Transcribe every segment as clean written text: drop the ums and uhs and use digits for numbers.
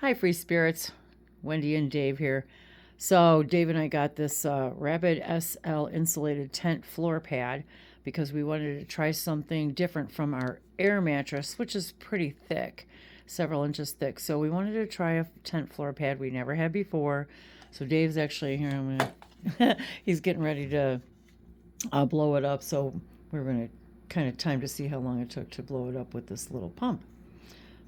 Hi, free spirits. Wendy and Dave here. So, Dave and I got this Rapid SL insulated tent floor pad because we wanted to try something different from our air mattress, which is pretty thick, several inches thick. So, we wanted to try a tent floor pad we never had before. So, Dave's actually here. He's getting ready to blow it up. So, we're going to kind of time to see how long it took to blow it up with this little pump.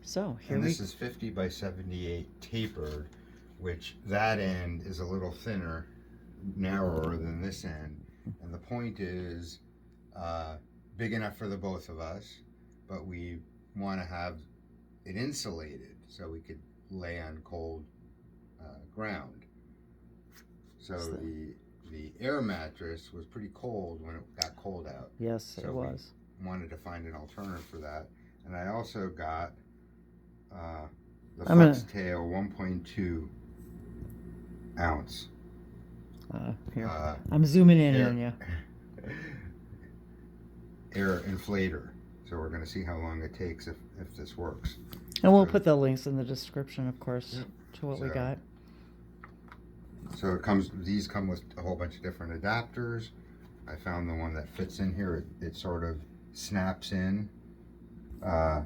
So here and this is 50 by 78 tapered, which that end is a little thinner, narrower than this end. And the point is big enough for the both of us, but we want to have it insulated so we could lay on cold ground. So the air mattress was pretty cold when it got cold out. Yes, so it was. We wanted to find an alternative for that. And I also got the FLEXTAIL 1.2 ounce. Here, I'm zooming in air, on you. Air inflator. So we're going to see how long it takes if this works. And we'll put the links in the description, of course, to what we got. So these come with a whole bunch of different adapters. I found the one that fits in here. It sort of snaps in to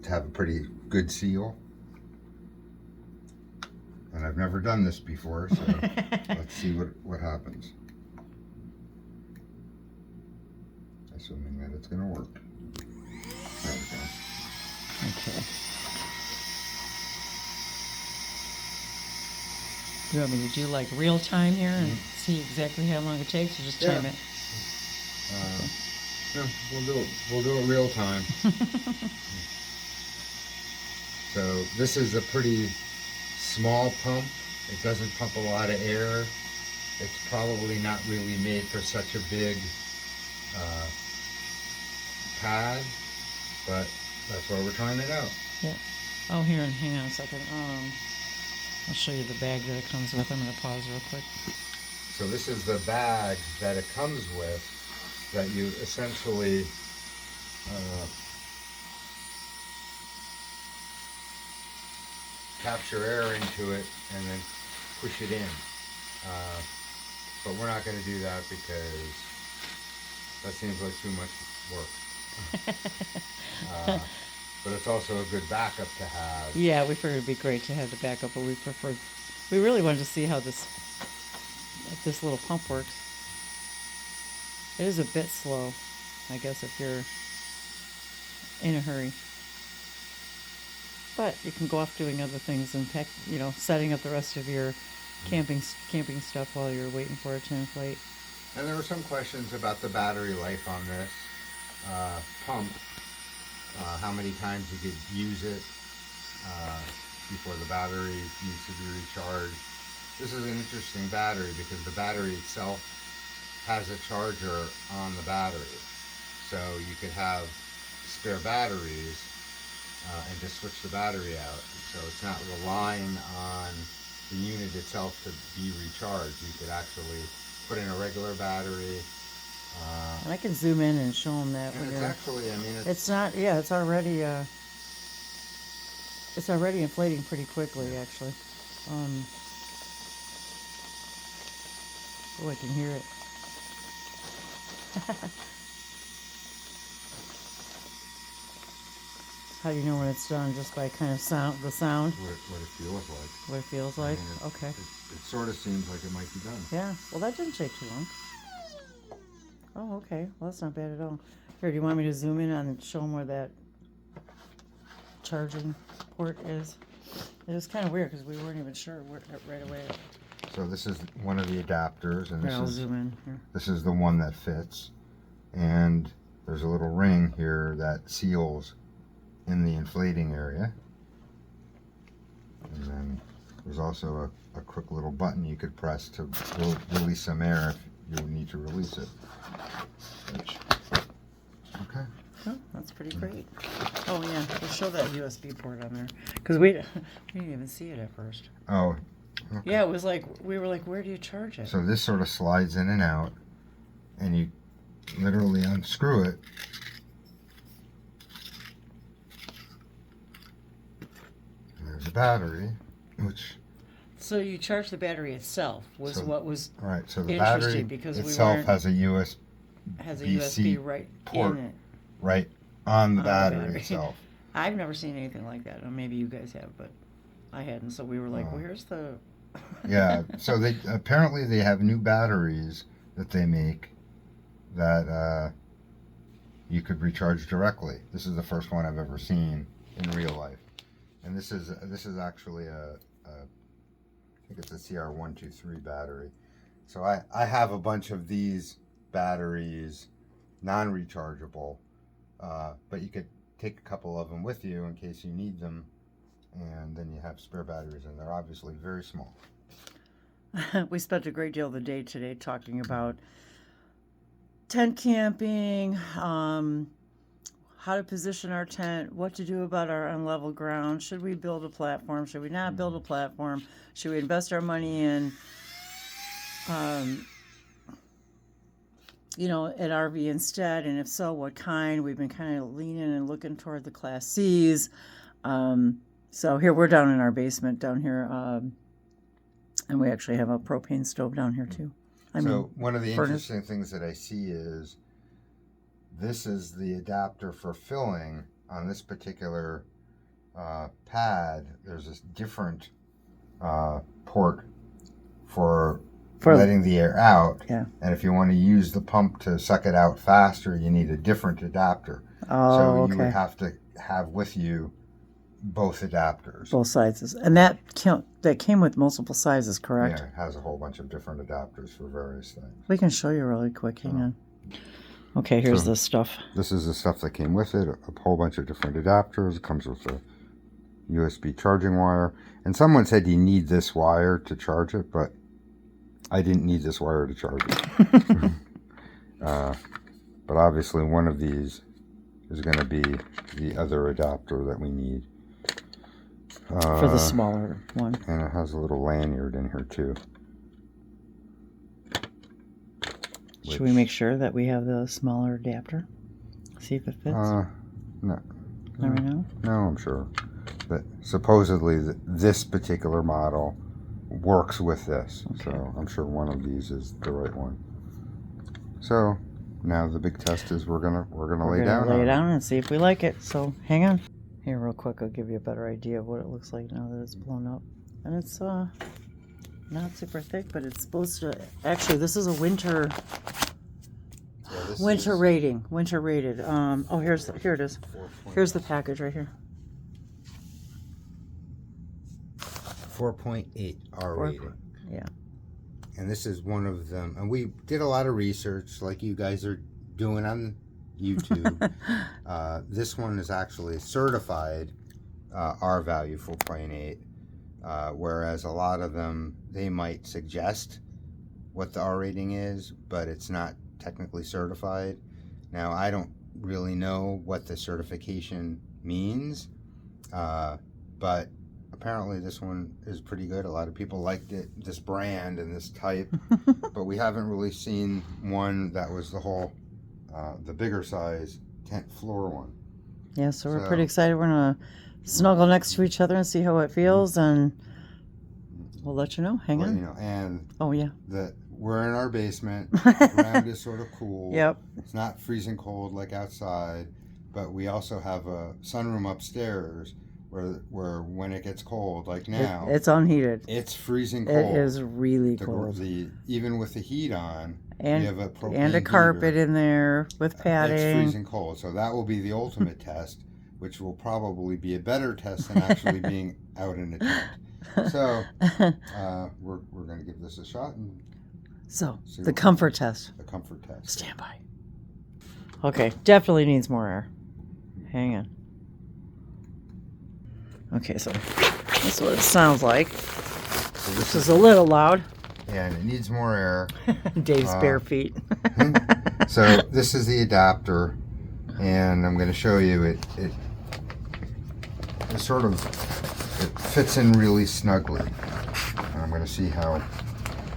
have a pretty good seal. And I've never done this before, so let's see what happens. Assuming that it's going to work. There we go. Okay. You want me to do like real time here and see exactly how long it takes, or just time it? No, we'll do it real time. So this is a pretty small pump. It doesn't pump a lot of air. It's probably not really made for such a big pad, but that's why we're trying it out. Yeah. Oh, here, and hang on a second. I'll show you the bag that it comes with. I'm going to pause real quick. So this is the bag that it comes with, that you essentially capture air into it and then push it in. But we're not going to do that because that seems like too much work. But it's also a good backup to have. Yeah, we figured it'd be great to have the backup, but we really wanted to see how if this little pump works. It is a bit slow, I guess, if you're in a hurry. But you can go off doing other things and setting up the rest of your camping stuff while you're waiting for it to inflate. And there were some questions about the battery life on this pump. How many times you could use it before the battery needs to be recharged. This is an interesting battery because the battery itself has a charger on the battery. So you could have spare batteries and just switch the battery out. So it's not relying on the unit itself to be recharged. You could actually put in a regular battery. And I can zoom in and show them that. And it's actually, I mean, it's already inflating pretty quickly, actually. Oh, I can hear it. How do you know when it's done? Just by kind of the sound? What it feels like. What it feels like? I mean, okay. It sort of seems like it might be done. Yeah. Well, that didn't take too long. Oh, okay. Well, that's not bad at all. Here, do you want me to zoom in on and show them where that charging port is? It was kind of weird because we weren't even sure right away. So this is one of the adapters, and I'll zoom in here. This is the one that fits, and there's a little ring here that seals in the inflating area, and then there's also a quick little button you could press to release some air if you need to release it. Okay. Oh, that's pretty great. Oh yeah, we'll show that USB port on there because we didn't even see it at first. Oh. Okay. Yeah, it was like we were like, where do you charge it? So this sort of slides in and out, and you literally unscrew it. And there's the battery, which... So you charge the battery itself was what was Right, so the interesting battery because itself has a has a USB-C USB right port in it. right on the On the battery battery. itself. I've never seen anything like that. Or maybe you guys have, but I hadn't. So we were like, Oh. "Where's the?" Yeah, so they apparently they have new batteries that they make that you could recharge directly. This is the first one I've ever seen in real life, and this is actually I think it's a CR123 battery. So I have a bunch of these batteries, non-rechargeable, but you could take a couple of them with you in case you need them, and then you have spare batteries, and they're obviously very small. We spent a great deal of the day today talking about tent camping, how to position our tent, what to do about our unlevel ground. Should we build a platform? Should we not build a platform? Should we invest our money in, an RV instead? And if so, what kind? We've been kind of leaning and looking toward the Class Cs. So here we're down in our basement down here, and we actually have a propane stove down here too. One of the furnace. interesting things that I see is this is the adapter for filling on this particular pad. There's this different port for letting the air out. Yeah. And if you want to use the pump to suck it out faster, you need a different adapter. Oh, so okay. you would have to have with you both adapters. Both sizes. And that came with multiple sizes, correct? Yeah, it has a whole bunch of different adapters for various things. We can show you really quick. Hang on. Okay, here's the stuff. This is the stuff that came with it, a whole bunch of different adapters. It comes with a USB charging wire. And someone said you need this wire to charge it, but I didn't need this wire to charge it. But obviously one of these is going to be the other adapter that we need. For the smaller one. And it has a little lanyard in here too. Should we make sure that we have the smaller adapter? See if it fits? No. Not right now? No, I'm sure. But supposedly this particular model works with this. Okay. So I'm sure one of these is the right one. So now the big test is we're gonna lay down and see if we like it. So hang on. Here real quick, I'll give you a better idea of what it looks like now that it's blown up. And it's not super thick, but it's supposed to actually this is a winter rating. Winter rated. Here it is. Here's the package right here. 4.8 R rating. Yeah. And this is one of them. And we did a lot of research like you guys are doing on YouTube. This one is actually certified R value 4.8, whereas a lot of them, they might suggest what the R rating is, but it's not technically certified. Now, I don't really know what the certification means, but apparently this one is pretty good. A lot of people liked it, this brand and this type, but we haven't really seen one that was the whole the bigger size tent floor one. Yeah, so we're pretty excited. We're gonna snuggle next to each other and see how it feels, and we'll let you know. Hang on. And we're in our basement. The ground is sort of cool. Yep. It's not freezing cold like outside, but we also have a sunroom upstairs where when it gets cold, like now, it's unheated. It's freezing cold. It is really cold. Even with the heat on, and we have a propane and a carpet heater. In there with padding. It's freezing cold, so that will be the ultimate test, which will probably be a better test than actually being out in a tent. So we're going to give this a shot. The comfort test. The comfort test. Stand by. Okay, definitely needs more air. Hang on. Okay, so that's what it sounds like. So this is a little loud. Yeah, and it needs more air. Dave's bare feet. So this is the adapter, and I'm going to show you it fits in really snugly. And I'm going to see how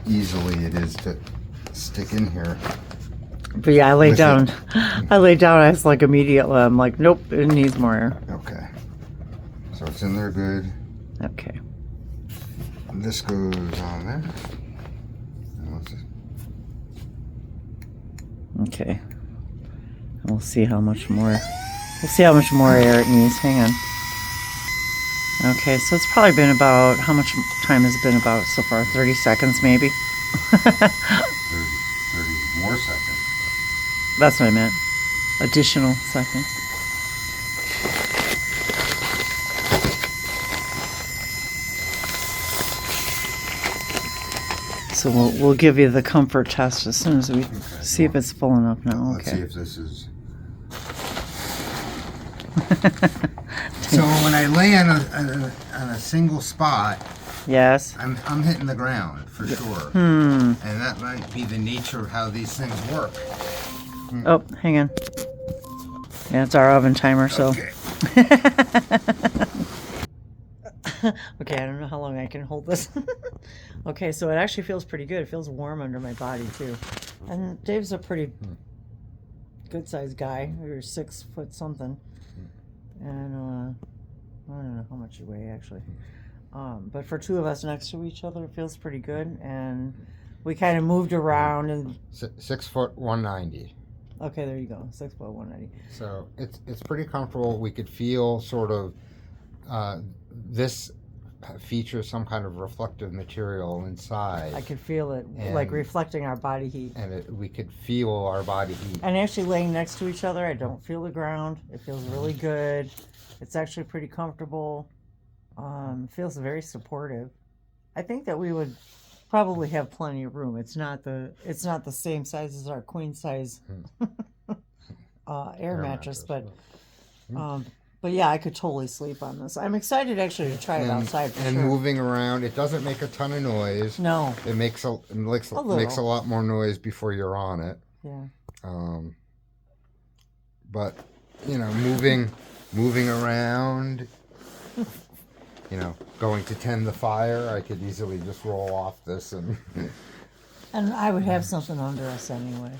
easily it is to stick in here. But yeah, I laid down. I was like immediately, I'm like, nope, it needs more air. Okay. So it's in there good. Okay. This goes on there. And what's this? Okay. We'll see how much more. We'll see how much more air it needs. Hang on. Okay, so it's probably been about, how much time has it been about so far? 30 seconds maybe? 30 more seconds. That's what I meant. Additional seconds. So we'll give you the comfort test as soon as we see if it's full enough now. Let's see Okay. if this is. So when I lay on a single spot, Yes. I'm hitting the ground for sure. Hmm. And that might be the nature of how these things work. Oh, hang on. Yeah, it's our oven timer, so. Okay. Okay, I don't know how long I can hold this. Okay, so it actually feels pretty good. It feels warm under my body, too. And Dave's a pretty good-sized guy. You're 6 foot something. And, I don't know how much you weigh, actually. But for two of us next to each other, it feels pretty good. And we kind of moved around and... 6 foot 190. Okay, there you go. 6 foot 190. So it's pretty comfortable. We could feel sort of this features some kind of reflective material inside. I could feel it, And- like reflecting our body heat. And we could feel our body heat. And actually laying next to each other, I don't feel the ground. It feels really good. It's actually pretty comfortable. It feels very supportive. I think that we would probably have plenty of room. It's not the same size as our queen size air mattress, but yeah, I could totally sleep on this. I'm excited actually to try it outside for and sure. moving around, it doesn't make a ton of noise. No. It makes a lot more noise before you're on it. Yeah. But you know, moving around, you know, going to tend the fire, I could easily just roll off this and. And I would have something under us anyway.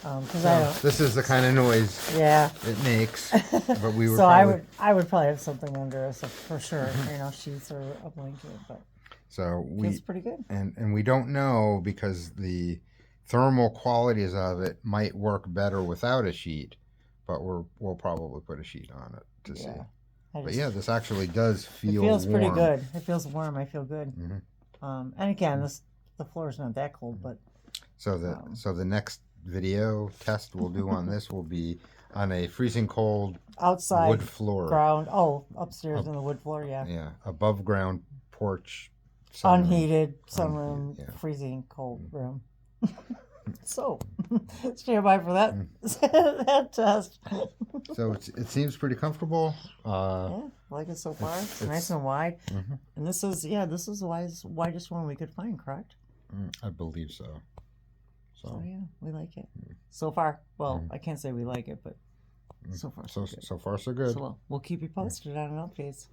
Because I don't. This is the kind of noise Yeah. it makes. But we were. So probably, I would probably have something under us for sure. You know, sheets or a blanket, but So feels pretty good. and we don't know because the thermal qualities of it might work better without a sheet, but we'll probably put a sheet on it to see. But yeah, this actually does feel. It feels pretty warm. good. It feels warm. I feel good. Mm-hmm. And again, the floor is not that cold, but So the next video test we'll do on this will be on a freezing cold outside wood floor. ground. Oh, upstairs on the wood floor. Yeah. Yeah, above ground porch. Sunroom. Unheated sunroom, yeah. freezing cold room. So, stand by for that that test. So it seems pretty comfortable. Yeah, I like it so far. It's nice and wide. Mm-hmm. And this is the widest one we could find, correct? I believe so. So yeah, we like it so far. Well, I can't say we like it, but so far So far so good. So we'll keep you posted on updates.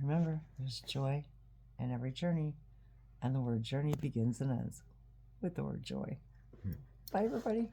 Remember, there's joy in every journey, and the word journey begins and ends with the word joy. Bye, everybody.